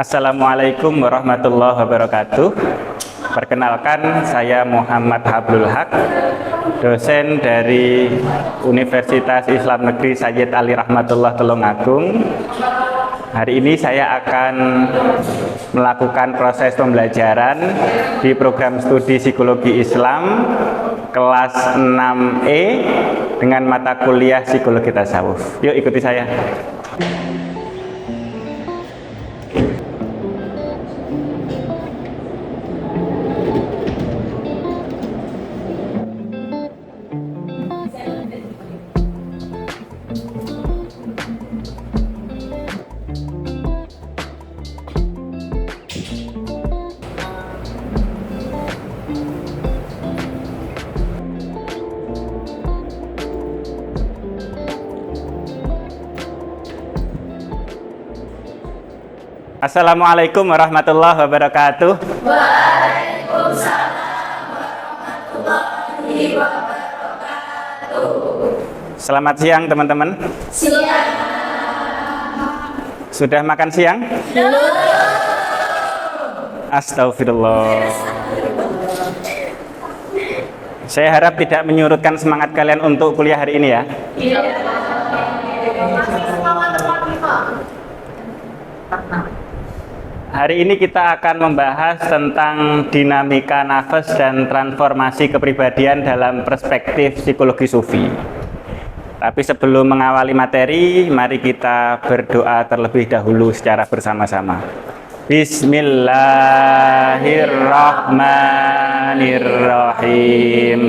Assalamualaikum warahmatullahi wabarakatuh. Perkenalkan, saya Muhammad Hablul Haq, dosen dari Universitas Islam Negeri Sayyid Ali Rahmatullah Tulungagung. Hari ini saya akan melakukan proses pembelajaran di program studi Psikologi Islam kelas 6E dengan mata kuliah Psikologi Tasawuf. Yuk ikuti saya. Assalamualaikum warahmatullahi wabarakatuh. Waalaikumsalam warahmatullahi wabarakatuh. Selamat siang teman-teman. Siang. Sudah makan siang? Belum. Astagfirullah. Saya harap tidak menyurutkan semangat kalian untuk kuliah hari ini ya. Iya. Masih semangat teman-teman. Hari ini kita akan membahas tentang dinamika nafas dan transformasi kepribadian dalam perspektif psikologi sufi. Tapi sebelum mengawali materi, mari kita berdoa terlebih dahulu secara bersama-sama. Bismillahirrahmanirrahim.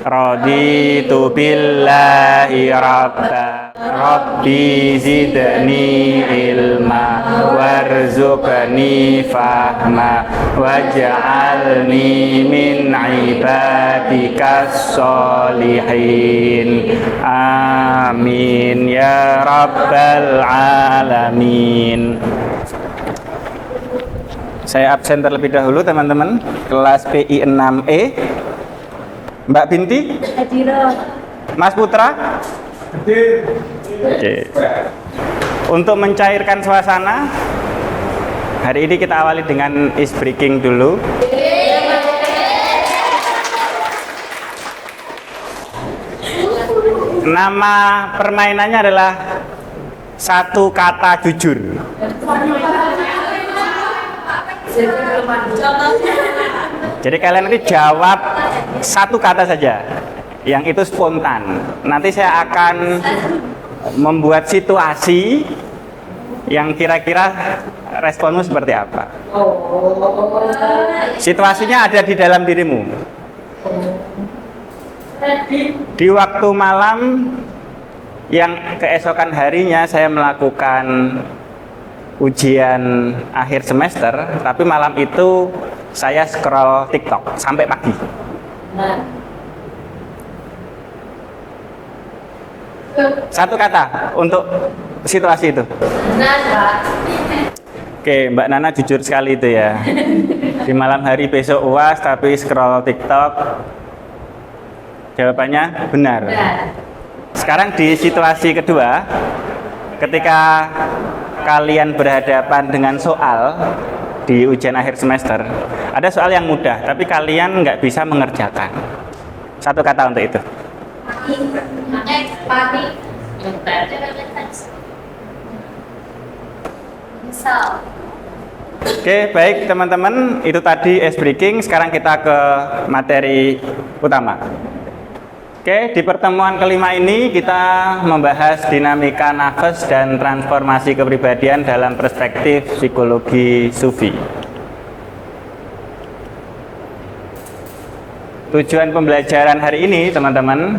Raditu billahi rabba, rabbi zidni ilma, warzuqni fahma, waj'alni min ibadikas sholihin. Amin ya rabbal alamin. Saya absen terlebih dahulu teman-teman. Kelas PI 6E. Mbak Binti? Hadira. Mas Putra? Oke. Untuk mencairkan suasana, hari ini kita awali dengan ice breaking dulu. Nama permainannya adalah satu kata jujur. Jadi kalian nanti jawab satu kata saja, yang itu spontan. Nanti saya akan membuat situasi yang kira-kira responmu seperti apa. Situasinya ada di dalam dirimu. Di waktu malam yang keesokan harinya saya melakukan ujian akhir semester, tapi malam itu saya scroll TikTok sampai pagi. Satu kata untuk situasi itu. Oke, Mbak Nana jujur sekali itu ya. Di malam hari besok UAS tapi scroll TikTok. Jawabannya benar. Sekarang di situasi kedua, ketika kalian berhadapan dengan soal di ujian akhir semester, ada soal yang mudah tapi kalian nggak bisa mengerjakan. Satu kata untuk itu. Oke, baik teman-teman, itu tadi ice breaking. Sekarang kita ke materi utama. Oke, di pertemuan kelima ini kita membahas dinamika nafas dan transformasi kepribadian dalam perspektif psikologi sufi. Tujuan pembelajaran hari ini, teman-teman,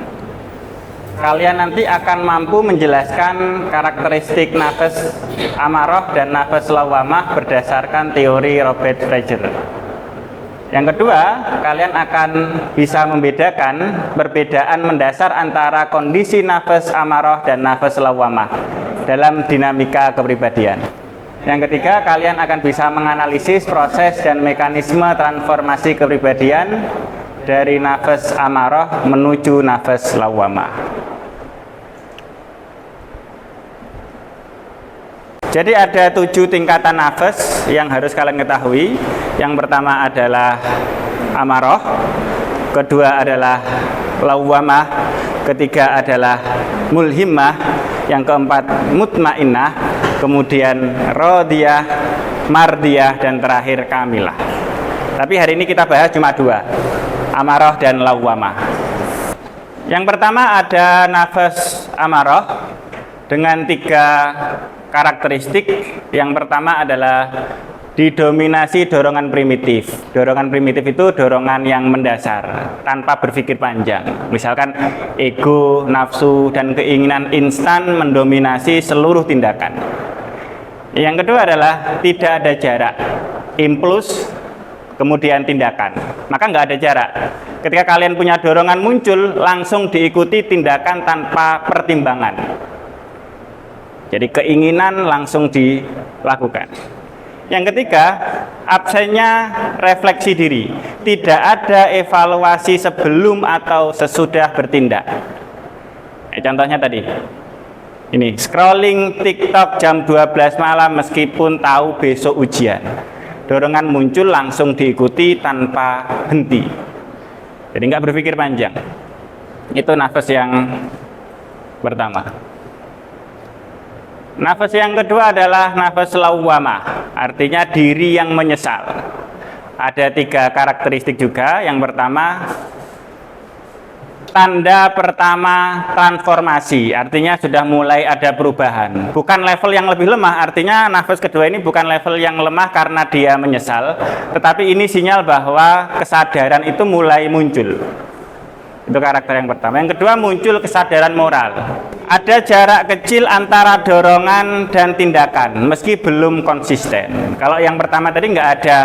kalian nanti akan mampu menjelaskan karakteristik nafas amarah dan nafas lawamah berdasarkan teori Robert Fraser. Yang kedua, kalian akan bisa membedakan perbedaan mendasar antara kondisi nafas amarah dan nafas lawamah dalam dinamika kepribadian. Yang ketiga, kalian akan bisa menganalisis proses dan mekanisme transformasi kepribadian dari nafas amarah menuju nafas lawamah. Jadi ada 7 tingkatan nafas yang harus kalian ketahui. Yang pertama adalah amarah, kedua adalah lawwamah, ketiga adalah mulhimmah, yang keempat mutmainnah, kemudian radiyah, mardiyah, dan terakhir kamilah. Tapi hari ini kita bahas cuma 2, amarah dan lawwamah. Yang pertama ada nafas amarah dengan 3 karakteristik. Yang pertama adalah didominasi dorongan primitif. Dorongan primitif itu dorongan yang mendasar, tanpa berpikir panjang. Misalkan ego, nafsu, dan keinginan instan mendominasi seluruh tindakan. Yang kedua adalah tidak ada jarak, impuls, kemudian tindakan. Maka nggak ada jarak. Ketika kalian punya dorongan muncul, langsung diikuti tindakan tanpa pertimbangan. Jadi keinginan langsung dilakukan. Yang ketiga, absennya refleksi diri. Tidak ada evaluasi sebelum atau sesudah bertindak. Contohnya tadi, ini scrolling TikTok jam 12 malam meskipun tahu besok ujian. Dorongan muncul langsung diikuti tanpa henti. Jadi nggak berpikir panjang. Itu nafas yang pertama. Nafas yang kedua adalah nafas lawwamah, artinya diri yang menyesal. Ada 3 karakteristik juga. Yang pertama, tanda pertama transformasi, artinya sudah mulai ada perubahan. Bukan level yang lebih lemah, artinya nafas kedua ini bukan level yang lemah karena dia menyesal, tetapi ini sinyal bahwa kesadaran itu mulai muncul. Itu karakter yang pertama. Yang kedua, muncul kesadaran moral. Ada jarak kecil antara dorongan dan tindakan, meski belum konsisten. Kalau yang pertama tadi nggak ada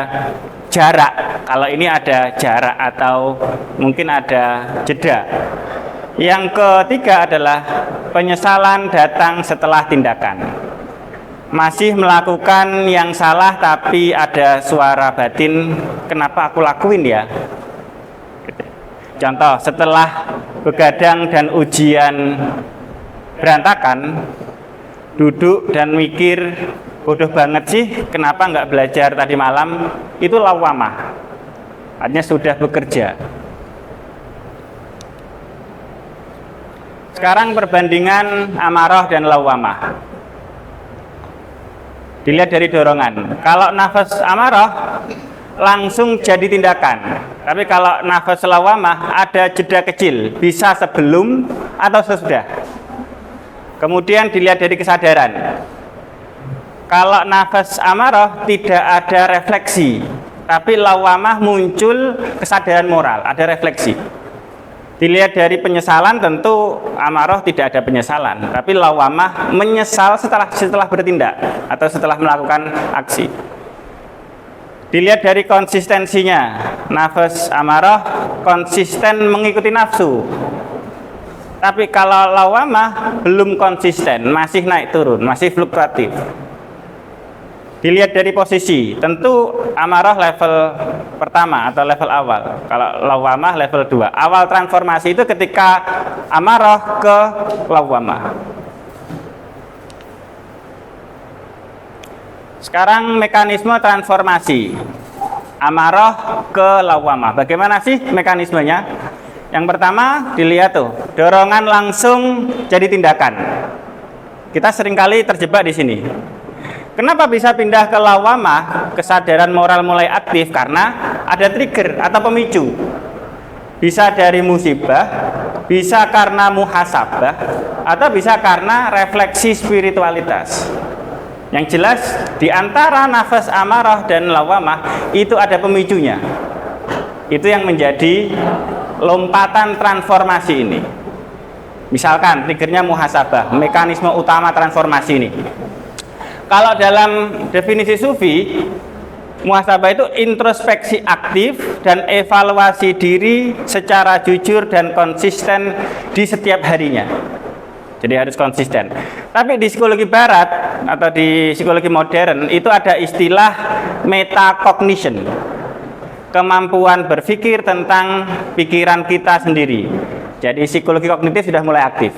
jarak, kalau ini ada jarak atau mungkin ada jeda. Yang ketiga adalah penyesalan datang setelah tindakan. Masih melakukan yang salah tapi ada suara batin, kenapa aku lakuin ya? Contoh, setelah begadang dan ujian berantakan, duduk dan mikir, bodoh banget sih, kenapa nggak belajar tadi malam? Itu lawwamah, artinya sudah bekerja. Sekarang perbandingan amarah dan lawwamah. Dilihat dari dorongan. Kalau nafas amarah langsung jadi tindakan. Tapi kalau nafas lawwamah ada jeda kecil, bisa sebelum atau sesudah. Kemudian dilihat dari kesadaran. Kalau nafas amarah tidak ada refleksi, tapi lawwamah muncul kesadaran moral, ada refleksi. Dilihat dari penyesalan, tentu amarah tidak ada penyesalan, tapi lawwamah menyesal setelah bertindak atau setelah melakukan aksi. Dilihat dari konsistensinya, nafas amarah konsisten mengikuti nafsu. Tapi kalau lawwamah belum konsisten, masih naik turun, masih fluktuatif. Dilihat dari posisi, tentu amarah level pertama atau level awal. Kalau lawwamah level 2. Awal transformasi itu ketika amarah ke lawwamah. Sekarang mekanisme transformasi amarah ke lawwamah. Bagaimana sih mekanismenya? Yang pertama dilihat tuh, dorongan langsung jadi tindakan. Kita seringkali terjebak di sini. Kenapa bisa pindah ke lawwamah? Kesadaran moral mulai aktif karena ada trigger atau pemicu. Bisa dari musibah, bisa karena muhasabah, atau bisa karena refleksi spiritualitas. Yang jelas di antara nafas amarah dan lawwamah itu ada pemicunya. Itu yang menjadi lompatan transformasi ini. Misalkan triggernya muhasabah, mekanisme utama transformasi ini. Kalau dalam definisi sufi, muhasabah itu introspeksi aktif dan evaluasi diri secara jujur dan konsisten di setiap harinya. Jadi harus konsisten. Tapi di psikologi barat atau di psikologi modern itu ada istilah metacognition. Kemampuan berpikir tentang pikiran kita sendiri. Jadi psikologi kognitif sudah mulai aktif.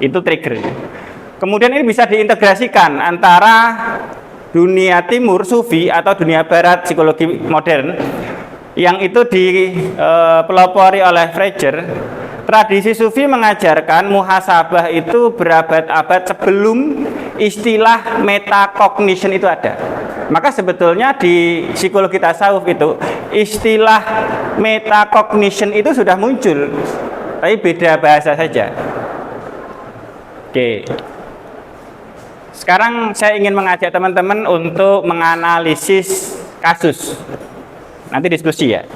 Itu trigger. Kemudian ini bisa diintegrasikan antara dunia timur sufi atau dunia barat psikologi modern yang itu dipelopori oleh Frege. Tradisi sufi mengajarkan muhasabah itu berabad-abad sebelum istilah metacognition itu ada. Maka sebetulnya di psikologi tasawuf itu istilah metacognition itu sudah muncul, tapi beda bahasa saja. Oke. Sekarang saya ingin mengajak teman-teman untuk menganalisis kasus. Nanti diskusi ya.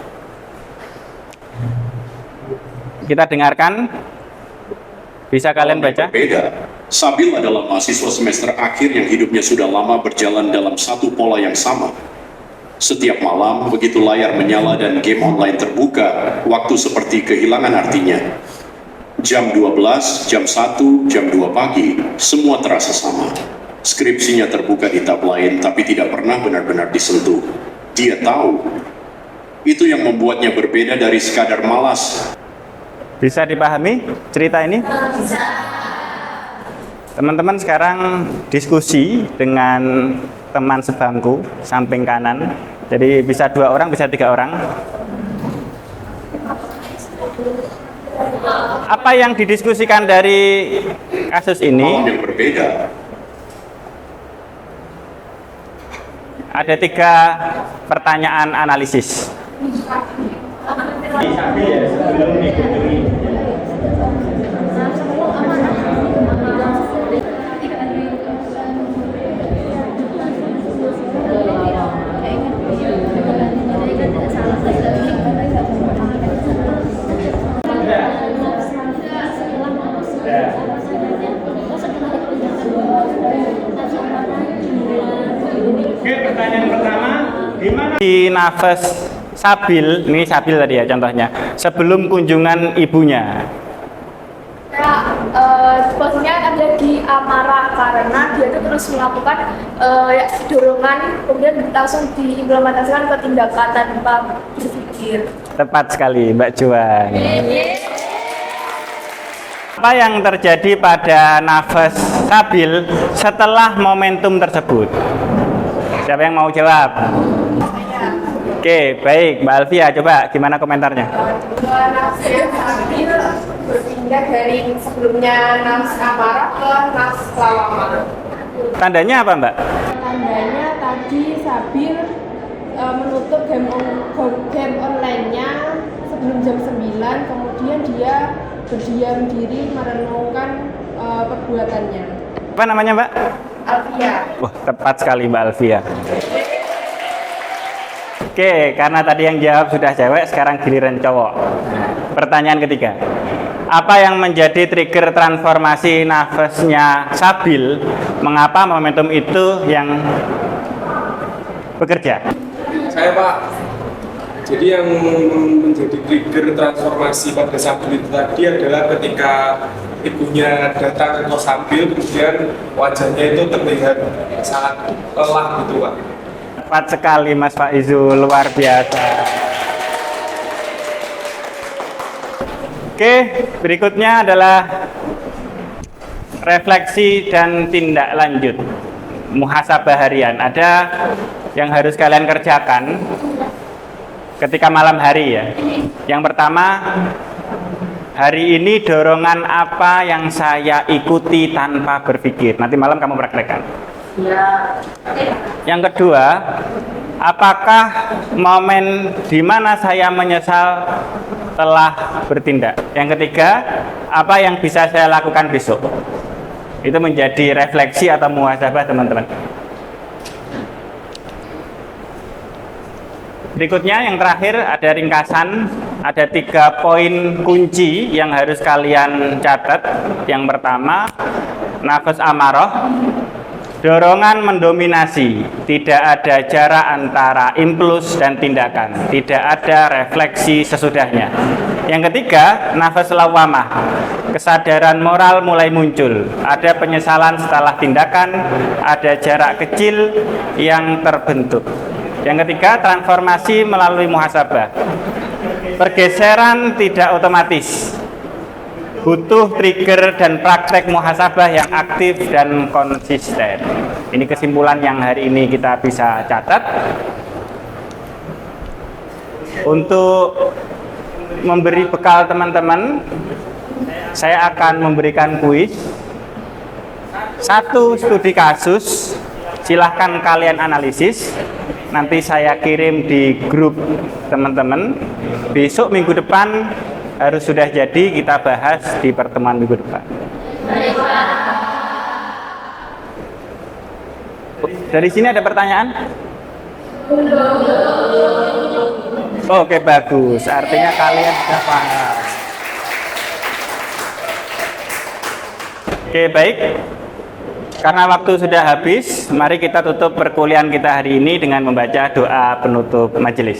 Kita dengarkan. Bisa kalian baca? Berbeda. Sabil adalah mahasiswa semester akhir yang hidupnya sudah lama berjalan dalam satu pola yang sama. Setiap malam, begitu layar menyala dan game online terbuka, waktu seperti kehilangan artinya. Jam 12, jam 1, jam 2 pagi, semua terasa sama. Skripsinya terbuka di tab lain, tapi tidak pernah benar-benar disentuh. Dia tahu. Itu yang membuatnya berbeda dari sekadar malas. Bisa dipahami cerita ini? Teman-teman sekarang diskusi dengan teman sebangku samping kanan. Jadi bisa 2 orang, bisa 3 orang. Apa yang didiskusikan dari kasus ini? Yang berbeda. Ada 3 pertanyaan analisis. Oke, pertanyaan pertama, gimana di nafas Sabil, ini Sabil tadi ya contohnya, sebelum kunjungan ibunya? Posisinya ada di amarah karena dia itu terus melakukan dorongan, kemudian langsung diimplementasikan ke tindakan tanpa berpikir. Tepat sekali, Mbak Juan. Apa yang terjadi pada nafas Sabil setelah momentum tersebut? Siapa yang mau jawab? Oke, baik, Mbak Alfia, coba gimana komentarnya? Nafas Sabil berpindah dari sebelumnya nafas amarah ke nafas lawamah. Tandanya apa, Mbak? Tandanya tadi Sabil menutup game online-nya sebelum jam 9, kemudian dia berdiam diri merenungkan perbuatannya. Apa namanya, Mbak? Alfia. Wah, tepat sekali Mbak Alfia. Oke, karena tadi yang jawab sudah cewek, sekarang giliran cowok. Pertanyaan ketiga. Apa yang menjadi trigger transformasi nafasnya Sabil? Mengapa momentum itu yang bekerja? Saya, Pak. Jadi yang menjadi trigger transformasi pada Sabil itu tadi adalah ketika ibunya datang ke kos Sabil, kemudian wajahnya itu terlihat sangat lelah gitu, Pak. Tepat sekali Mas Faizul, luar biasa. Oke, berikutnya adalah refleksi dan tindak lanjut. Muhasabah harian. Ada yang harus kalian kerjakan ketika malam hari ya. Yang pertama, hari ini dorongan apa yang saya ikuti tanpa berpikir. Nanti malam kamu praktekkan. Yang kedua, apakah momen di mana saya menyesal telah bertindak. Yang ketiga, apa yang bisa saya lakukan besok. Itu menjadi refleksi atau muhasabah teman-teman. Berikutnya yang terakhir ada ringkasan, ada 3 poin kunci yang harus kalian catat. Yang pertama, nafas amarah, dorongan mendominasi, tidak ada jarak antara impuls dan tindakan, tidak ada refleksi sesudahnya. Yang ketiga, nafas lawamah, kesadaran moral mulai muncul, ada penyesalan setelah tindakan, ada jarak kecil yang terbentuk. Yang ketiga, transformasi melalui muhasabah. Pergeseran tidak otomatis. butuh trigger dan praktek muhasabah yang aktif dan konsisten. Ini kesimpulan yang hari ini kita bisa catat. Untuk memberi bekal teman-teman, saya akan memberikan kuis. 1 studi kasus, silahkan kalian analisis. Nanti saya kirim di grup teman-teman. Besok minggu depan harus sudah jadi, kita bahas di pertemuan minggu depan. Dari sini ada pertanyaan? Oke, bagus. Artinya kalian sudah paham. Oke, baik. Karena waktu sudah habis, mari kita tutup perkuliahan kita hari ini dengan membaca doa penutup majelis.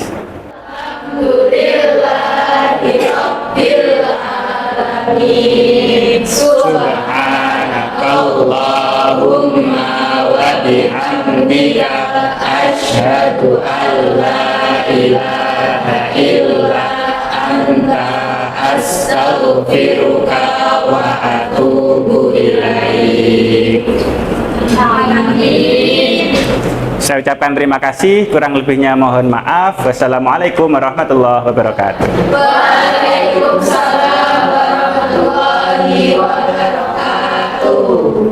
Subhanakallahumma wa bihamdika asyhadu an la ilaha illa anta astaghfiruka wa atubu ilaik. Saya ucapkan terima kasih, kurang lebihnya mohon maaf. Wassalamualaikum warahmatullahi wabarakatuh. Waalaikumsalam warahmatullahi wabarakatuh.